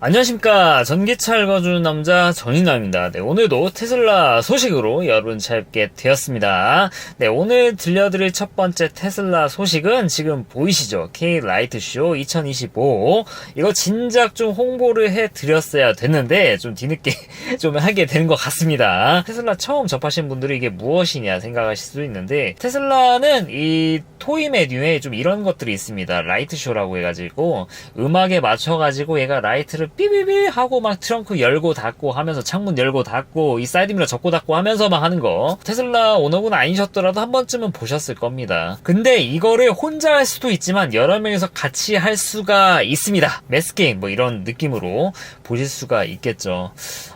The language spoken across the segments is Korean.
안녕하십니까. 전기차 읽어주는 남자 전인남입니다. 네, 오늘도 테슬라 소식으로 여러분 찾게 되었습니다. 네, 오늘 들려드릴 첫 번째 테슬라 소식은 지금 보이시죠? K 라이트쇼 2025. 이거 진작 좀 홍보를 해드렸어야 됐는데 좀 뒤늦게 좀 하게 된 것 같습니다. 테슬라 처음 접하신 분들이 이게 무엇이냐 생각하실 수도 있는데, 테슬라는 이 토이 메뉴에 좀 이런 것들이 있습니다. 라이트쇼라고 해가지고 음악에 맞춰가지고 얘가 라이트를 삐삐삐 하고 막 트렁크 열고 닫고 하면서 창문 열고 닫고 이 사이드미러 접고 닫고 하면서 막 하는 거, 테슬라 오너분 아니셨더라도 한 번쯤은 보셨을 겁니다. 근데 이거를 혼자 할 수도 있지만 여러 명이서 같이 할 수가 있습니다. 매스게임 뭐 이런 느낌으로 보실 수가 있겠죠.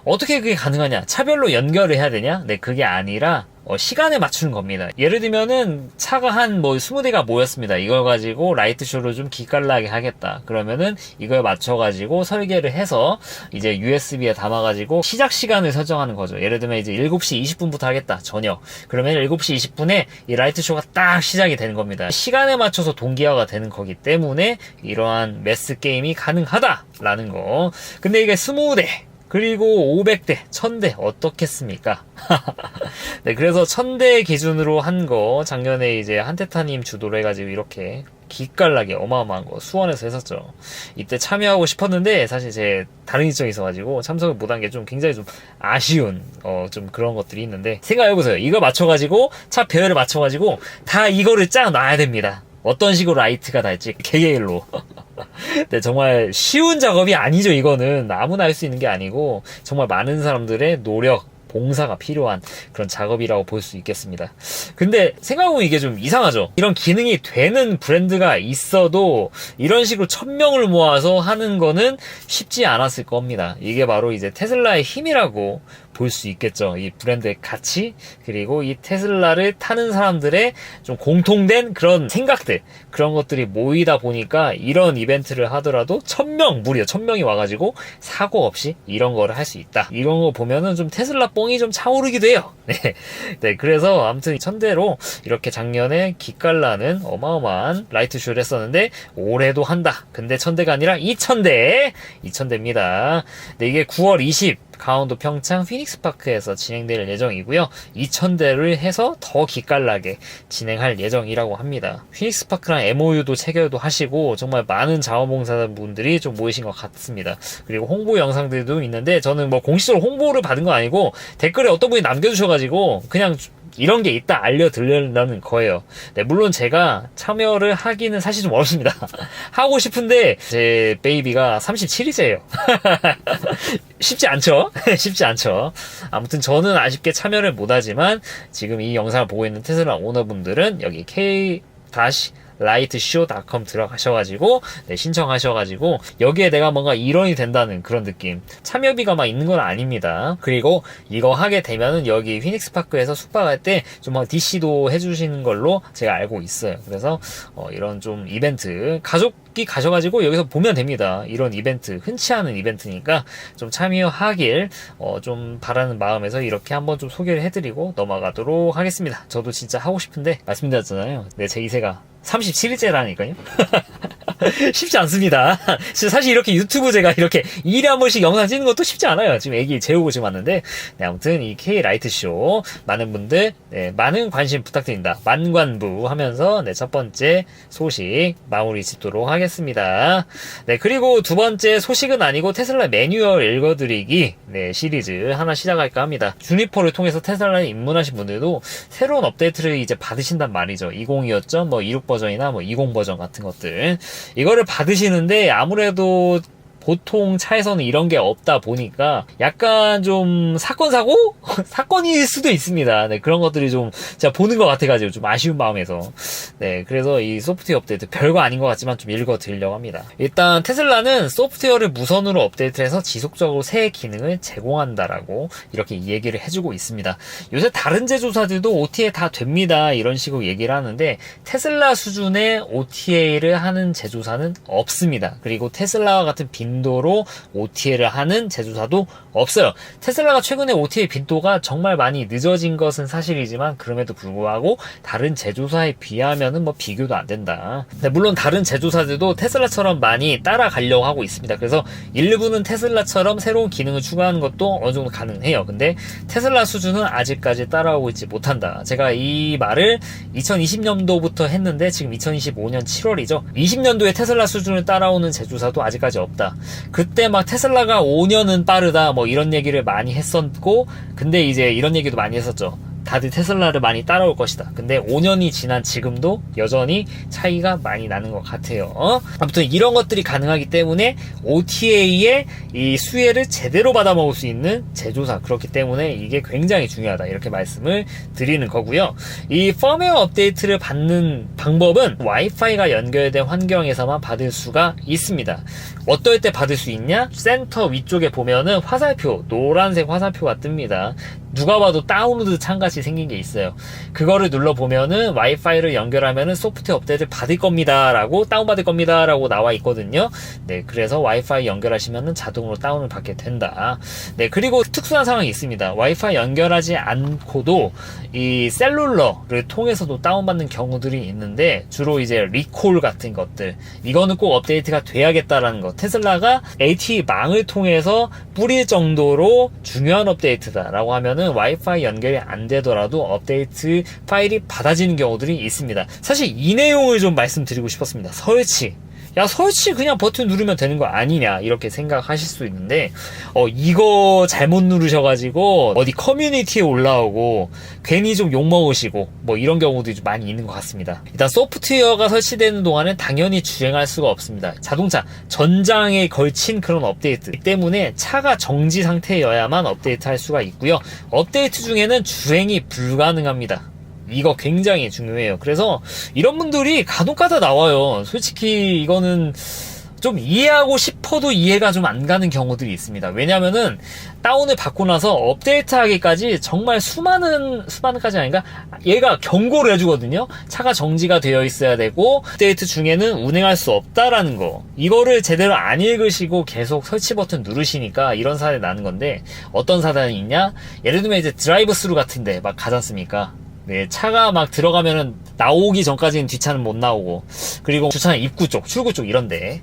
어떻게 그게 가능하냐? 차별로 연결을 해야 되냐? 네, 그게 아니라 시간에 맞추는 겁니다. 예를 들면은 차가 한 20대가 모였습니다. 이걸 가지고 라이트쇼를 좀 기깔나게 하겠다. 그러면은 이걸 맞춰가지고 설계를 해서 이제 USB에 담아가지고 시작 시간을 설정하는 거죠. 예를 들면 이제 7시 20분부터 하겠다. 저녁. 그러면 7시 20분에 이 라이트쇼가 딱 시작이 되는 겁니다. 시간에 맞춰서 동기화가 되는 거기 때문에 이러한 매스 게임이 가능하다라는 거. 근데 이게 20대 그리고 500대, 1000대 어떻겠습니까? 네, 그래서 1000대 기준으로 한 거 작년에 이제 한테타님 주도로 해가지고 이렇게 기깔나게 어마어마한 거 수원에서 했었죠. 이때 참여하고 싶었는데 사실 제 다른 일정이 있어가지고 참석을 못한 게 좀 굉장히 좀 아쉬운 좀 그런 것들이 있는데, 생각해보세요. 이거 맞춰가지고 차 배열을 맞춰가지고 다 이거를 짜 놔야 됩니다. 어떤 식으로 라이트가 달지 개개일로. 네, 정말 쉬운 작업이 아니죠. 이거는 아무나 할 수 있는 게 아니고 정말 많은 사람들의 노력, 봉사가 필요한 그런 작업이라고 볼 수 있겠습니다. 근데 생각해보면 이게 좀 이상하죠. 이런 기능이 되는 브랜드가 있어도 이런 식으로 1000명을 모아서 하는 거는 쉽지 않았을 겁니다. 이게 바로 이제 테슬라의 힘이라고 볼 수 있겠죠. 이 브랜드의 가치, 그리고 이 테슬라를 타는 사람들의 좀 공통된 그런 생각들, 그런 것들이 모이다 보니까 이런 이벤트를 하더라도 1000명, 무려 1000명이 와가지고 사고 없이 이런 거를 할 수 있다. 이런 거 보면은 좀 테슬라 뽕이 좀 차오르기도 해요. 네, 그래서 아무튼 1000대로 이렇게 작년에 기깔나는 어마어마한 라이트쇼를 했었는데 올해도 한다. 근데 1000대가 아니라 2000대입니다. 네, 이게 9월 20 강원도 평창 피닉스파크에서 진행될 예정이고요. 2000대를 해서 더 기깔나게 진행할 예정이라고 합니다. 피닉스파크랑 MOU도 체결도 하시고 정말 많은 자원봉사자분들이 좀 모이신 것 같습니다. 그리고 홍보 영상들도 있는데, 저는 뭐 공식적으로 홍보를 받은 건 아니고 댓글에 어떤 분이 남겨주셔가지고 그냥 이런 게 있다 알려드리려는 거예요. 네, 물론 제가 참여를 하기는 사실 좀 어렵습니다. 하고 싶은데 제 베이비가 37이세요. 쉽지 않죠? 쉽지 않죠. 아무튼 저는 아쉽게 참여를 못하지만 지금 이 영상을 보고 있는 테슬라 오너분들은 여기 k-lightshow.com 들어가셔가지고 신청하셔가지고 여기에 내가 뭔가 일원이 된다는 그런 느낌, 참여비가 막 있는 건 아닙니다. 그리고 이거 하게 되면은 여기 피닉스파크에서 숙박할 때 좀 DC도 해주시는 걸로 제가 알고 있어요. 그래서 이런 좀 이벤트 가족이 가셔가지고 여기서 보면 됩니다. 이런 이벤트 흔치 않은 이벤트니까 좀 참여하길 좀 바라는 마음에서 이렇게 한번 좀 소개를 해드리고 넘어가도록 하겠습니다. 저도 진짜 하고 싶은데 말씀드렸잖아요. 네, 제 2세가 37일째라니까요. 쉽지 않습니다. 사실 이렇게 유튜브 제가 이렇게 2일에 한 번씩 영상 찍는 것도 쉽지 않아요. 지금 애기 재우고 지금 왔는데, 네, 아무튼 이 K-라이트쇼 많은 분들 많은 관심 부탁드립니다. 만관부 하면서 첫 번째 소식 마무리 짓도록 하겠습니다. 네, 그리고 두 번째 소식은 아니고 테슬라 매뉴얼 읽어드리기 시리즈 하나 시작할까 합니다. 주니퍼를 통해서 테슬라에 입문하신 분들도 새로운 업데이트를 이제 받으신단 말이죠. 2025점 26 버전이나 20 버전 같은 것들, 이거를 받으시는데 아무래도 보통 차에서는 이런 게 없다 보니까 약간 좀 사건 사건일 수도 있습니다. 네, 그런 것들이 좀 제가 보는 것 같아가지고 좀 아쉬운 마음에서, 네, 그래서 이 소프트웨어 업데이트 별거 아닌 것 같지만 좀 읽어드리려고 합니다. 일단 테슬라는 소프트웨어를 무선으로 업데이트해서 지속적으로 새 기능을 제공한다라고 이렇게 얘기를 해주고 있습니다. 요새 다른 제조사들도 OTA 다 됩니다, 이런 식으로 얘기를 하는데 테슬라 수준의 OTA를 하는 제조사는 없습니다. 그리고 테슬라와 같은 빈 빈도로 OTA를 하는 제조사도 없어요. 테슬라가 최근에 OTA 빈도가 정말 많이 늦어진 것은 사실이지만 그럼에도 불구하고 다른 제조사에 비하면은 뭐 비교도 안 된다. 네, 물론 다른 제조사들도 테슬라처럼 많이 따라가려고 하고 있습니다. 그래서 일부는 테슬라처럼 새로운 기능을 추가하는 것도 어느 정도 가능해요. 근데 테슬라 수준은 아직까지 따라오고 있지 못한다. 제가 이 말을 2020년도부터 했는데 지금 2025년 7월이죠. 20년도에 테슬라 수준을 따라오는 제조사도 아직까지 없다. 그때 막 테슬라가 5년은 빠르다 뭐 이런 얘기를 많이 했었고, 근데 이제 이런 얘기도 많이 했었죠. 다들 테슬라를 많이 따라올 것이다. 근데 5년이 지난 지금도 여전히 차이가 많이 나는 것 같아요. 아무튼 이런 것들이 가능하기 때문에 OTA의 이 수혜를 제대로 받아먹을 수 있는 제조사, 그렇기 때문에 이게 굉장히 중요하다, 이렇게 말씀을 드리는 거고요. 이 펌웨어 업데이트를 받는 방법은 와이파이가 연결된 환경에서만 받을 수가 있습니다. 어떨 때 받을 수 있냐? 센터 위쪽에 보면은 화살표, 노란색 화살표가 뜹니다. 누가 봐도 다운로드 창같이 생긴 게 있어요. 그거를 눌러보면은 와이파이를 연결하면은 소프트웨어 업데이트를 받을 겁니다 라고, 다운받을 겁니다 라고 나와 있거든요. 네, 그래서 와이파이 연결하시면은 자동으로 다운을 받게 된다. 네, 그리고 특수한 상황이 있습니다. 와이파이 연결하지 않고도 이 셀룰러를 통해서도 다운받는 경우들이 있는데, 주로 이제 리콜 같은 것들, 이거는 꼭 업데이트가 돼야겠다라는 것. 테슬라가 LTE망을 통해서 뿌릴 정도로 중요한 업데이트다라고 하면은 와이파이 연결이 안 되더라도 업데이트 파일이 받아지는 경우들이 있습니다. 사실 이 내용을 좀 말씀드리고 싶었습니다. 설치. 야, 설치 그냥 버튼 누르면 되는 거 아니냐, 이렇게 생각하실 수 있는데, 이거 잘못 누르셔가지고 어디 커뮤니티에 올라오고 괜히 좀 욕먹으시고 뭐 이런 경우도 좀 많이 있는 것 같습니다. 일단 소프트웨어가 설치되는 동안은 당연히 주행할 수가 없습니다. 자동차 전장에 걸친 그런 업데이트 때문에 차가 정지 상태여야만 업데이트 할 수가 있고요. 업데이트 중에는 주행이 불가능합니다. 이거 굉장히 중요해요. 그래서 이런 분들이 간혹가다 나와요. 솔직히 이거는 좀 이해하고 싶어도 이해가 좀 안 가는 경우들이 있습니다. 왜냐면은 다운을 받고 나서 업데이트 하기까지 정말 수많은까지 아닌가? 얘가 경고를 해주거든요. 차가 정지가 되어 있어야 되고 업데이트 중에는 운행할 수 없다라는 거. 이거를 제대로 안 읽으시고 계속 설치 버튼 누르시니까 이런 사례 나는 건데, 어떤 사례는 있냐? 예를 들면 이제 드라이브 스루 같은데 막 가지 않습니까? 네, 차가 막 들어가면은 나오기 전까지는 뒷차는 못 나오고, 그리고 주차장 입구 쪽, 출구 쪽 이런데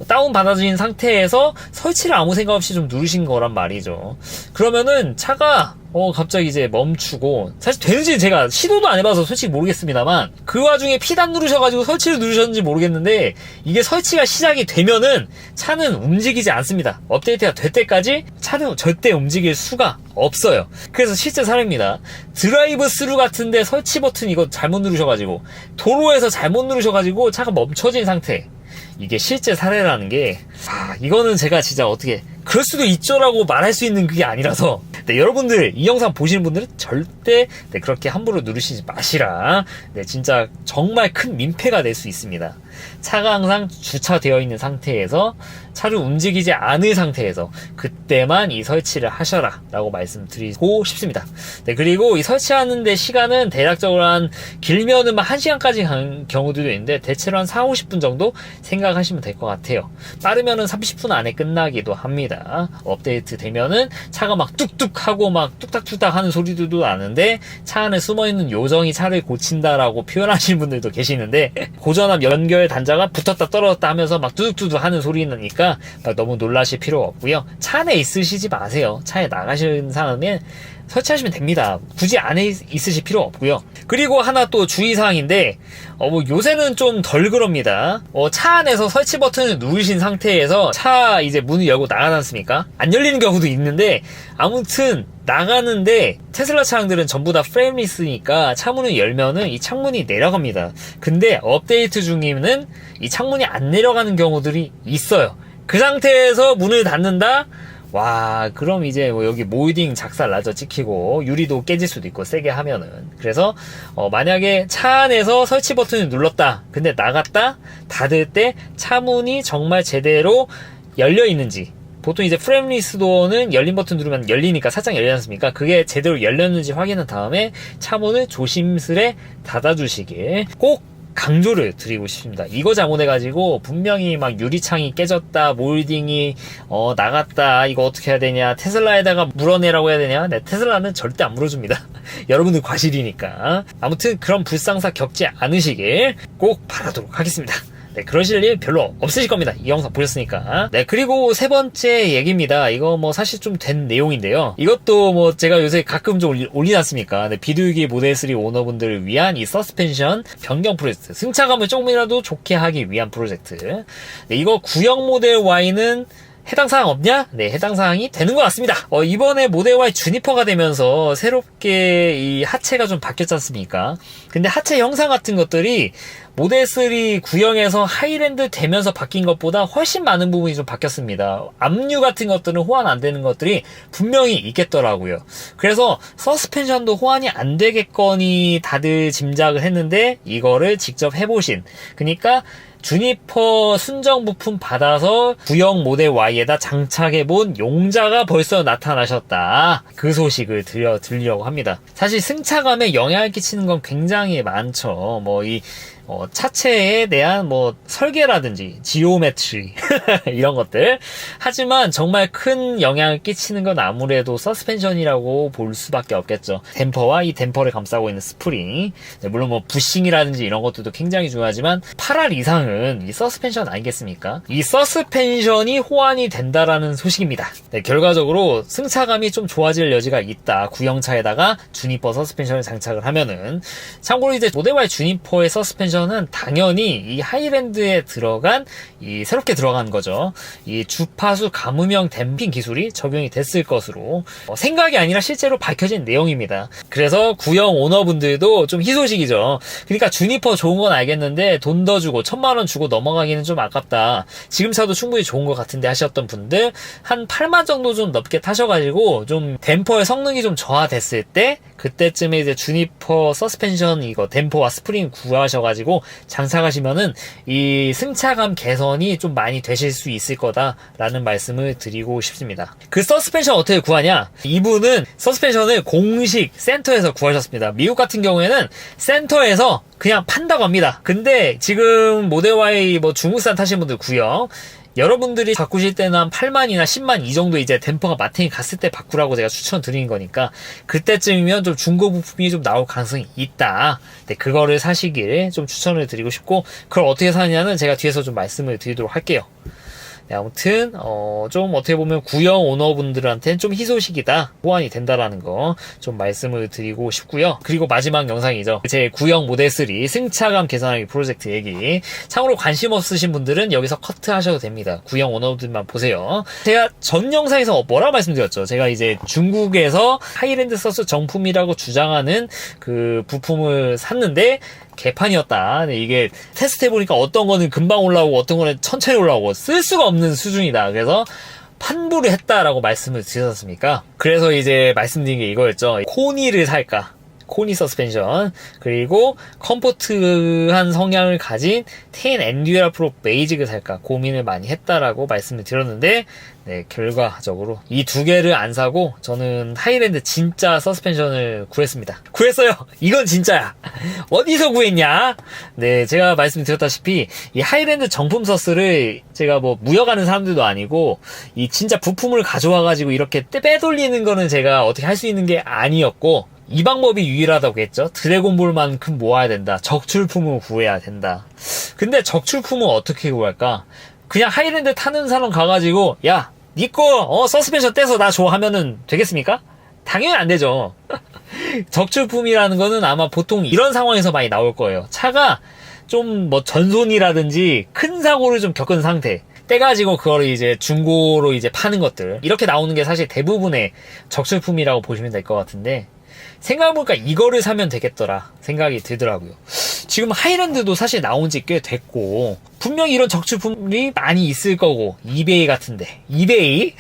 다운 받아진 상태에서 설치를 아무 생각 없이 좀 누르신 거란 말이죠. 그러면은 차가 갑자기 이제 멈추고, 사실 되는지 제가 시도도 안 해봐서 솔직히 모르겠습니다만, 그 와중에 피단 누르셔가지고 설치를 누르셨는지 모르겠는데, 이게 설치가 시작이 되면은 차는 움직이지 않습니다. 업데이트가 될 때까지 차는 절대 움직일 수가 없어요. 그래서 실제 사례입니다. 드라이브 스루 같은데 설치 버튼 이거 잘못 누르셔가지고, 도로에서 잘못 누르셔가지고 차가 멈춰진 상태. 이게 실제 사례라는 게, 이거는 제가 진짜 어떻게 그럴 수도 있죠라고 말할 수 있는 그게 아니라서, 네, 여러분들 이 영상 보시는 분들은 절대 그렇게 함부로 누르시지 마시라. 네, 진짜 정말 큰 민폐가 될 수 있습니다. 차가 항상 주차되어 있는 상태에서, 차를 움직이지 않을 상태에서 그때만 이 설치를 하셔라 라고 말씀드리고 싶습니다. 네, 그리고 이 설치하는데 시간은 대략적으로 한 길면은 1시간까지 가는 경우들도 있는데, 대체로 한 40-50분 정도 생각하시면 될 것 같아요. 빠르면은 30분 안에 끝나기도 합니다. 업데이트 되면은 차가 막 뚝뚝 하고 막 뚝딱뚝딱 하는 소리들도 나는데, 차 안에 숨어있는 요정이 차를 고친다라고 표현하시는 분들도 계시는데, 고전압 연결 단자가 붙었다 떨어졌다 하면서 막 뚜둑뚜둑 하는 소리 나니까 너무 놀라실 필요 없고요. 차 안에 있으시지 마세요. 차에 나가시는 사람은 설치하시면 됩니다. 굳이 안에 있으실 필요 없고요. 그리고 하나 또 주의사항인데, 뭐 요새는 좀 덜 그럽니다. 차 안에서 설치 버튼을 누르신 상태에서 차 이제 문을 열고 나가지 않습니까? 안 열리는 경우도 있는데, 아무튼 나가는데 테슬라 차량들은 전부 다 프레임리스니까 차문을 열면은 이 창문이 내려갑니다. 근데 업데이트 중에는 이 창문이 안 내려가는 경우들이 있어요. 그 상태에서 문을 닫는다? 와, 그럼 이제 뭐 여기 모이딩 작살 나죠. 찍히고 유리도 깨질 수도 있고, 세게 하면은. 그래서 만약에 차 안에서 설치 버튼을 눌렀다, 근데 나갔다, 닫을 때 차문이 정말 제대로 열려 있는지, 보통 이제 프레임리스 도어는 열린 버튼 누르면 열리니까 살짝 열리지 않습니까? 그게 제대로 열렸는지 확인한 다음에 차문을 조심스레 닫아주시길 꼭 강조를 드리고 싶습니다. 이거 잘못해가지고 분명히 막 유리창이 깨졌다, 몰딩이 나갔다, 이거 어떻게 해야 되냐, 테슬라에다가 물어내라고 해야 되냐. 네, 테슬라는 절대 안 물어줍니다. 여러분들 과실이니까. 아무튼 그런 불상사 겪지 않으시길 꼭 바라도록 하겠습니다. 네, 그러실 일 별로 없으실 겁니다. 이 영상 보셨으니까. 네, 그리고 세 번째 얘기입니다. 이거 뭐 사실 좀 된 내용인데요. 이것도 뭐 제가 요새 가끔 좀 올리놨습니까? 네, 비둘기 모델 3 오너분들을 위한 이 서스펜션 변경 프로젝트. 승차감을 조금이라도 좋게 하기 위한 프로젝트. 네, 이거 구형 모델 Y는 해당 사항 없냐? 네, 해당 사항이 되는 것 같습니다. 이번에 모델 Y 주니퍼가 되면서 새롭게 이 하체가 좀 바뀌었지 않습니까? 근데 하체 형상 같은 것들이 모델 3 구형에서 하이랜드 되면서 바뀐 것보다 훨씬 많은 부분이 좀 바뀌었습니다. 압류 같은 것들은 호환 안 되는 것들이 분명히 있겠더라고요. 그래서 서스펜션도 호환이 안 되겠거니 다들 짐작을 했는데 이거를 직접 해보신, 그러니까 주니퍼 순정 부품 받아서 구형 모델 Y에다 장착해본 용자가 벌써 나타나셨다. 그 소식을 들리려고 합니다. 사실 승차감에 영향을 끼치는 건 굉장히 많죠. 뭐 차체에 대한 설계라든지 지오메트리 이런 것들. 하지만 정말 큰 영향을 끼치는 건 아무래도 서스펜션이라고 볼 수밖에 없겠죠. 댐퍼와 이 댐퍼를 감싸고 있는 스프링. 네, 물론 부싱이라든지 이런 것들도 굉장히 중요하지만 8할 이상은 이 서스펜션 아니겠습니까? 이 서스펜션이 호환이 된다라는 소식입니다. 네, 결과적으로 승차감이 좀 좋아질 여지가 있다. 구형차에다가 주니퍼 서스펜션을 장착을 하면은. 참고로 이제 모델 Y 주니퍼의 서스펜션 는 당연히 이 하이랜드에 들어간 새롭게 들어간 거죠. 이 주파수 감음형 댐핑 기술이 적용이 됐을 것으로 생각이 아니라 실제로 밝혀진 내용입니다. 그래서 구형 오너분들도 좀 희소식이죠. 그러니까 주니퍼 좋은 건 알겠는데 돈 더 주고 1000만원 주고 넘어가기는 좀 아깝다. 지금 차도 충분히 좋은 것 같은데 하셨던 분들 한 8만 정도 좀 넘게 타셔가지고 좀 댐퍼의 성능이 좀 저하됐을 때 그때쯤에 이제 주니퍼 서스펜션 이거 댐퍼와 스프링 구하셔가지고 장착하시면은 이 승차감 개선이 좀 많이 되실 수 있을 거다라는 말씀을 드리고 싶습니다. 그 서스펜션 어떻게 구하냐? 이분은 서스펜션을 공식 센터에서 구하셨습니다. 미국 같은 경우에는 센터에서 그냥 판다고 합니다. 근데 지금 모델 Y 중국산 타신 분들 구형 여러분들이 바꾸실 때는 한 8만이나 10만 이 정도 이제 댐퍼가 마탱이 갔을 때 바꾸라고 제가 추천드리는 거니까 그때쯤이면 좀 중고 부품이 좀 나올 가능성이 있다. 네, 그거를 사시길 좀 추천을 드리고 싶고 그걸 어떻게 사느냐는 제가 뒤에서 좀 말씀을 드리도록 할게요. 네, 아무튼 좀 어떻게 보면 구형 오너분들한테는 좀 희소식이다, 호환이 된다라는 거 좀 말씀을 드리고 싶고요. 그리고 마지막 영상이죠. 제 구형 모델 3 승차감 개선하기 프로젝트 얘기. 참고로 관심 없으신 분들은 여기서 커트하셔도 됩니다. 구형 오너분들만 보세요. 제가 전 영상에서 뭐라고 말씀드렸죠? 제가 이제 중국에서 하이랜드 서스 정품이라고 주장하는 그 부품을 샀는데 개판이었다. 네, 이게 테스트해보니까 어떤 거는 금방 올라오고 어떤 거는 천천히 올라오고 쓸 수가 없는 수준이다. 그래서 환불을 했다라고 말씀을 드렸습니까? 그래서 이제 말씀드린 게 이거였죠. 코니를 살까? 코니 서스펜션, 그리고 컴포트한 성향을 가진 텐 엔듀라 프로 베이직을 살까 고민을 많이 했다라고 말씀을 드렸는데, 네, 결과적으로 이 두 개를 안 사고 저는 하이랜드 진짜 서스펜션을 구했어요. 이건 진짜야. 어디서 구했냐? 네, 제가 말씀드렸다시피 이 하이랜드 정품 서스를 제가 무역하는 사람들도 아니고 이 진짜 부품을 가져와가지고 이렇게 빼돌리는 거는 제가 어떻게 할 수 있는 게 아니었고, 이 방법이 유일하다고 했죠. 드래곤볼만큼 모아야 된다. 적출품을 구해야 된다. 근데 적출품은 어떻게 구할까? 그냥 하이랜드 타는 사람 가가지고 야, 니꺼 서스펜션 떼서 나 줘 하면은 되겠습니까? 당연히 안 되죠. 적출품이라는 거는 아마 보통 이런 상황에서 많이 나올 거예요. 차가 좀 전손이라든지 큰 사고를 좀 겪은 상태, 떼가지고 그거를 이제 중고로 이제 파는 것들, 이렇게 나오는 게 사실 대부분의 적출품이라고 보시면 될 것 같은데, 생각해보니까 이거를 사면 되겠더라 생각이 들더라고요. 지금 하이랜드도 사실 나온 지 꽤 됐고 분명히 이런 적출품이 많이 있을 거고, 이베이 같은데, 이베이?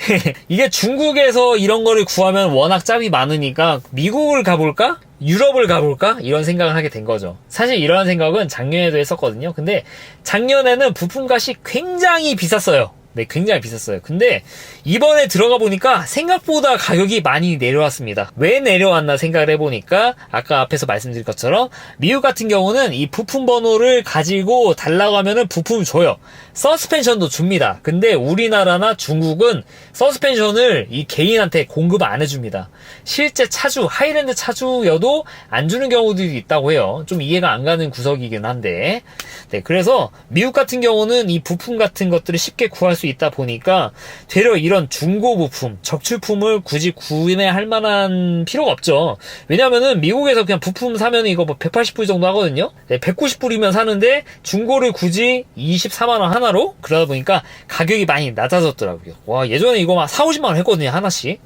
이게 중국에서 이런 거를 구하면 워낙 짭이 많으니까 미국을 가볼까? 유럽을 가볼까? 이런 생각을 하게 된 거죠. 사실 이런 생각은 작년에도 했었거든요. 근데 작년에는 부품값이 굉장히 비쌌어요. 네, 굉장히 비쌌어요. 근데 이번에 들어가 보니까 생각보다 가격이 많이 내려왔습니다. 왜 내려왔나 생각을 해보니까 아까 앞에서 말씀드린 것처럼 미국 같은 경우는 이 부품 번호를 가지고 달라고 하면은 부품을 줘요. 서스펜션도 줍니다. 근데 우리나라나 중국은 서스펜션을 이 개인한테 공급 안 해줍니다. 실제 차주, 하이랜드 차주여도 안 주는 경우들이 있다고 해요. 좀 이해가 안 가는 구석이긴 한데. 네, 그래서 미국 같은 경우는 이 부품 같은 것들을 쉽게 구할 수 있다 보니까 되려 이런 중고 부품, 적출품을 굳이 구매할 만한 필요가 없죠. 왜냐면은 미국에서 그냥 부품 사면 이거 뭐 180불 정도 하거든요. 네, 190불이면 사는데 중고를 굳이 24만원 하나로? 그러다 보니까 가격이 많이 낮아졌더라고요. 와, 예전에 이거 막 4, 50만원 했거든요, 하나씩.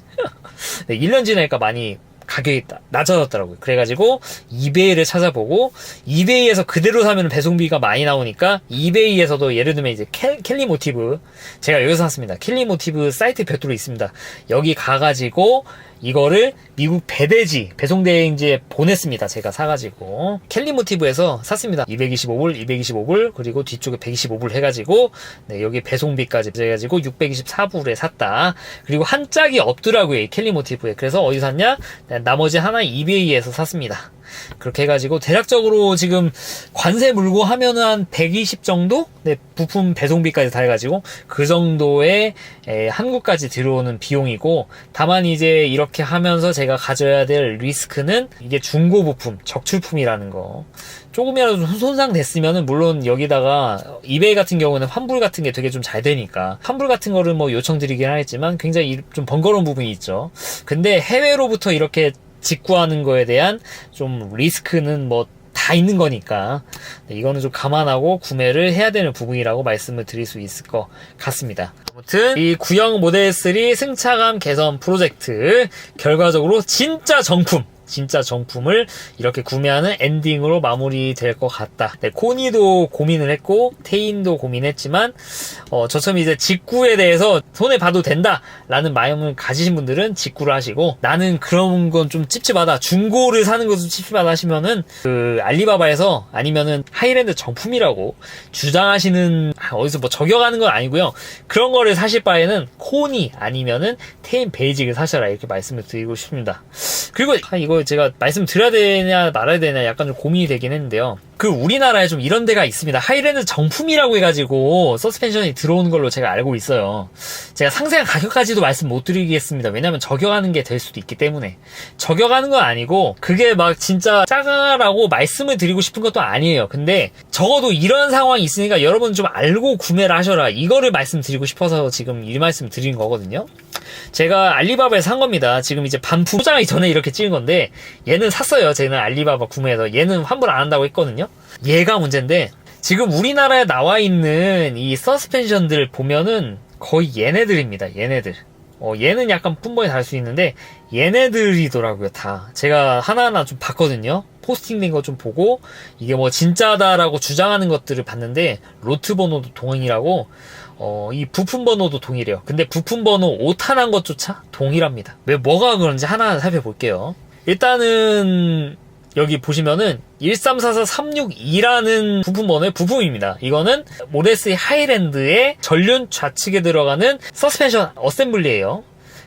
네, 1년 지나니까 많이 가격이 낮아졌더라고요. 그래가지고 이베이를 찾아보고 이베이에서 그대로 사면 배송비가 많이 나오니까 이베이에서도 예를 들면 이제 캘리모티브, 제가 여기서 샀습니다. 캘리모티브 사이트 별도로 있습니다. 여기 가가지고 이거를 미국 배대지, 배송대행지에 보냈습니다. 제가 사가지고 캘리모티브에서 샀습니다. 225불 그리고 뒤쪽에 125불 해가지고 네, 여기 배송비까지 해가지고 624불에 샀다. 그리고 한 짝이 없더라고요, 이 캘리모티브에. 그래서 어디 샀냐? 네, 나머지 하나 이베이에서 샀습니다. 그렇게 해가지고 대략적으로 지금 관세 물고 하면은 한 120 정도? 네, 부품 배송비까지 다 해가지고 그 정도의 한국까지 들어오는 비용이고, 다만 이제 이렇게 하면서 제가 가져야 될 리스크는 이게 중고 부품, 적출품이라는 거. 조금이라도 좀 손상됐으면은 물론 여기다가 이베이 같은 경우는 환불 같은 게 되게 좀 잘 되니까 환불 같은 거를 뭐 요청드리긴 하겠지만 굉장히 좀 번거로운 부분이 있죠. 근데 해외로부터 이렇게 직구하는 거에 대한 좀 리스크는 뭐 다 있는 거니까 네, 이거는 좀 감안하고 구매를 해야 되는 부분이라고 말씀을 드릴 수 있을 것 같습니다. 아무튼 이 구형 모델 3 승차감 개선 프로젝트 결과적으로 진짜 정품을 이렇게 구매하는 엔딩으로 마무리될 것 같다. 네, 코니도 고민을 했고 테인도 고민했지만 저처럼 이제 직구에 대해서 손해봐도 된다 라는 마음을 가지신 분들은 직구를 하시고, 나는 그런 건 좀 찝찝하다, 중고를 사는 것도 찝찝하다 하시면은 그 알리바바에서 아니면은 하이랜드 정품이라고 주장하시는 어디서 뭐 저격하는 건 아니고요, 그런 거를 사실 바에는 코니 아니면은 테인 베이직을 사셔라, 이렇게 말씀을 드리고 싶습니다. 그리고 이거 제가 말씀드려야 되냐 말아야 되냐 약간 좀 고민이 되긴 했는데요. 그 우리나라에 좀 이런 데가 있습니다. 하이랜드 정품이라고 해가지고 서스펜션이 들어오는 걸로 제가 알고 있어요. 제가 상세한 가격까지도 말씀 못 드리겠습니다. 왜냐면 저격하는 게 될 수도 있기 때문에. 저격하는 건 아니고 그게 막 진짜 짜가라고 말씀을 드리고 싶은 것도 아니에요. 근데 적어도 이런 상황이 있으니까 여러분 좀 알고 구매를 하셔라, 이거를 말씀드리고 싶어서 지금 이 말씀 드린 거거든요. 제가 알리바바에서 산 겁니다. 지금 이제 반품 포장하기 전에 이렇게 찍은 건데, 얘는 샀어요. 쟤는 알리바바 구매해서. 얘는 환불 안 한다고 했거든요. 얘가 문제인데, 지금 우리나라에 나와 있는 이 서스펜션들 보면은 거의 얘네들입니다. 얘네들. 얘는 약간 품번이 다를 수 있는데 얘네들이더라고요. 다 제가 하나하나 좀 봤거든요. 포스팅된 거 좀 보고 이게 뭐 진짜다라고 주장하는 것들을 봤는데 로트 번호도 동일하고 이 부품 번호도 동일해요. 근데 부품 번호 오탄한 것조차 동일합니다. 왜 뭐가 그런지 하나하나 살펴볼게요. 일단은 여기 보시면은 1344362라는 부품 번호의 부품입니다. 이거는 모델 3 하이랜드의 전륜 좌측에 들어가는 서스펜션 어셈블리예요.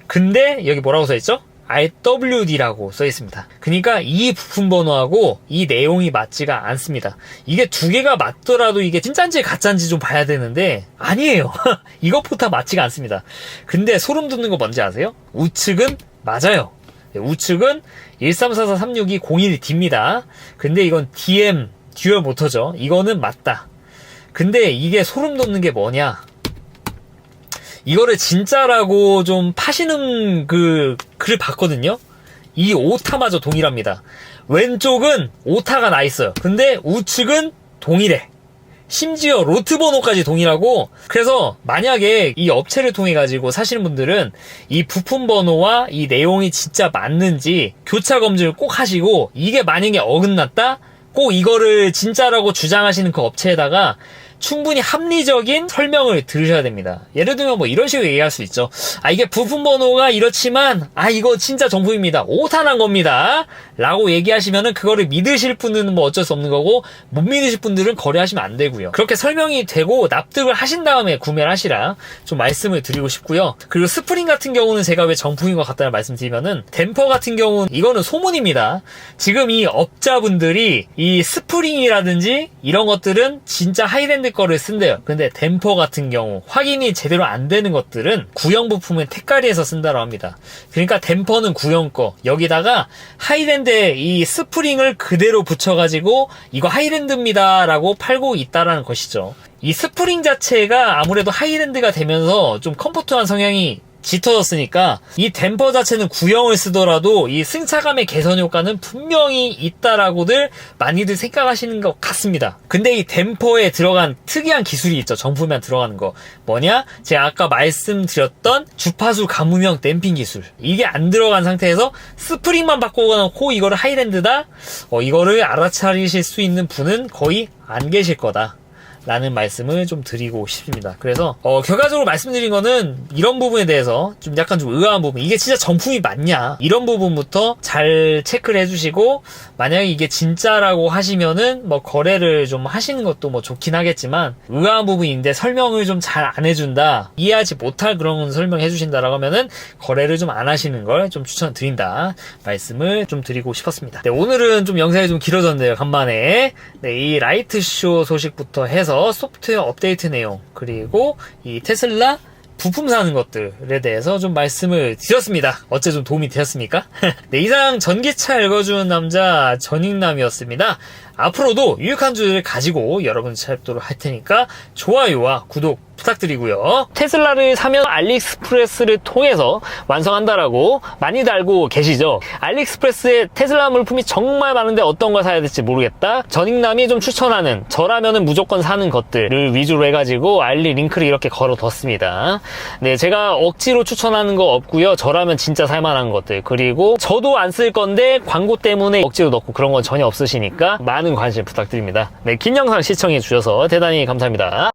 근데 여기 뭐라고 써있죠? RWD라고 써있습니다. 그러니까 이 부품 번호하고 이 내용이 맞지가 않습니다. 이게 두 개가 맞더라도 이게 진짠지 가짠지 좀 봐야 되는데 아니에요. 이것부터 맞지가 않습니다. 근데 소름 돋는 거 뭔지 아세요? 우측은 맞아요. 우측은 134436201D입니다. 근데 이건 DM 듀얼 모터죠. 이거는 맞다. 근데 이게 소름 돋는 게 뭐냐? 이거를 진짜라고 좀 파시는 그 글을 봤거든요. 이 오타마저 동일합니다. 왼쪽은 오타가 나 있어요. 근데 우측은 동일해. 심지어 로트 번호까지 동일하고, 그래서 만약에 이 업체를 통해 가지고 사시는 분들은 이 부품 번호와 이 내용이 진짜 맞는지 교차 검증을 꼭 하시고, 이게 만약에 어긋났다? 꼭 이거를 진짜라고 주장하시는 그 업체에다가 충분히 합리적인 설명을 들으셔야 됩니다. 예를 들면 뭐 이런 식으로 얘기할 수 있죠. 이게 부품 번호가 이렇지만 이거 진짜 정품입니다. 오탄한 겁니다. 라고 얘기하시면은 그거를 믿으실 분들은 뭐 어쩔 수 없는 거고, 못 믿으실 분들은 거래하시면 안 되고요. 그렇게 설명이 되고 납득을 하신 다음에 구매를 하시라 좀 말씀을 드리고 싶고요. 그리고 스프링 같은 경우는 제가 왜 정품인 것 같다는 말씀드리면은, 댐퍼 같은 경우는 이거는 소문입니다. 지금 이 업자분들이 이 스프링이라든지 이런 것들은 진짜 하이랜드 거를 쓴대요. 근데 댐퍼 같은 경우 확인이 제대로 안 되는 것들은 구형 부품은 택가리에서 쓴다고 합니다. 그러니까 댐퍼는 구형 거, 여기다가 하이랜드에 이 스프링을 그대로 붙여가지고 이거 하이랜드입니다 라고 팔고 있다라는 것이죠. 이 스프링 자체가 아무래도 하이랜드가 되면서 좀 컴포트한 성향이 짙어졌으니까 이 댐퍼 자체는 구형을 쓰더라도 이 승차감의 개선 효과는 분명히 있다라고들 많이들 생각하시는 것 같습니다. 근데 이 댐퍼에 들어간 특이한 기술이 있죠. 정품에 들어가는 거 뭐냐? 제가 아까 말씀드렸던 주파수 가무형 댐핑 기술, 이게 안 들어간 상태에서 스프링만 바꿔놓고 이거를 하이랜드다? 이거를 알아차리실 수 있는 분은 거의 안 계실 거다 라는 말씀을 좀 드리고 싶습니다. 그래서 결과적으로 말씀드린 거는 이런 부분에 대해서 좀 약간 좀 의아한 부분, 이게 진짜 정품이 맞냐 이런 부분부터 잘 체크를 해주시고, 만약에 이게 진짜라고 하시면은 뭐 거래를 좀 하시는 것도 뭐 좋긴 하겠지만, 의아한 부분인데 설명을 좀 잘 안 해준다, 이해하지 못할 그런 설명해 주신다라고 하면은 거래를 좀 안 하시는 걸 좀 추천드린다 말씀을 좀 드리고 싶었습니다. 네, 오늘은 좀 영상이 좀 길어졌네요. 간만에. 네, 이 라이트쇼 소식부터 해서 소프트웨어 업데이트 내용, 그리고 이 테슬라 부품 사는 것들에 대해서 좀 말씀을 드렸습니다. 어째 좀 도움이 되셨습니까? 네, 이상 전기차 읽어주는 남자 전익남이었습니다. 앞으로도 유익한 주제를 가지고 여러분 찾도록 할 테니까 좋아요와 구독 부탁드리고요. 테슬라를 사면 알리익스프레스를 통해서 완성한다라고 많이들 알고 계시죠? 알리익스프레스에 테슬라 물품이 정말 많은데 어떤 걸 사야 될지 모르겠다. 전익남이 좀 추천하는, 저라면은 무조건 사는 것들을 위주로 해가지고 알리 링크를 이렇게 걸어뒀습니다. 네, 제가 억지로 추천하는 거 없고요. 저라면 진짜 살만한 것들, 그리고 저도 안 쓸 건데 광고 때문에 억지로 넣고 그런 건 전혀 없으시니까 많은 관심 부탁드립니다. 네, 긴 영상 시청해 주셔서 대단히 감사합니다.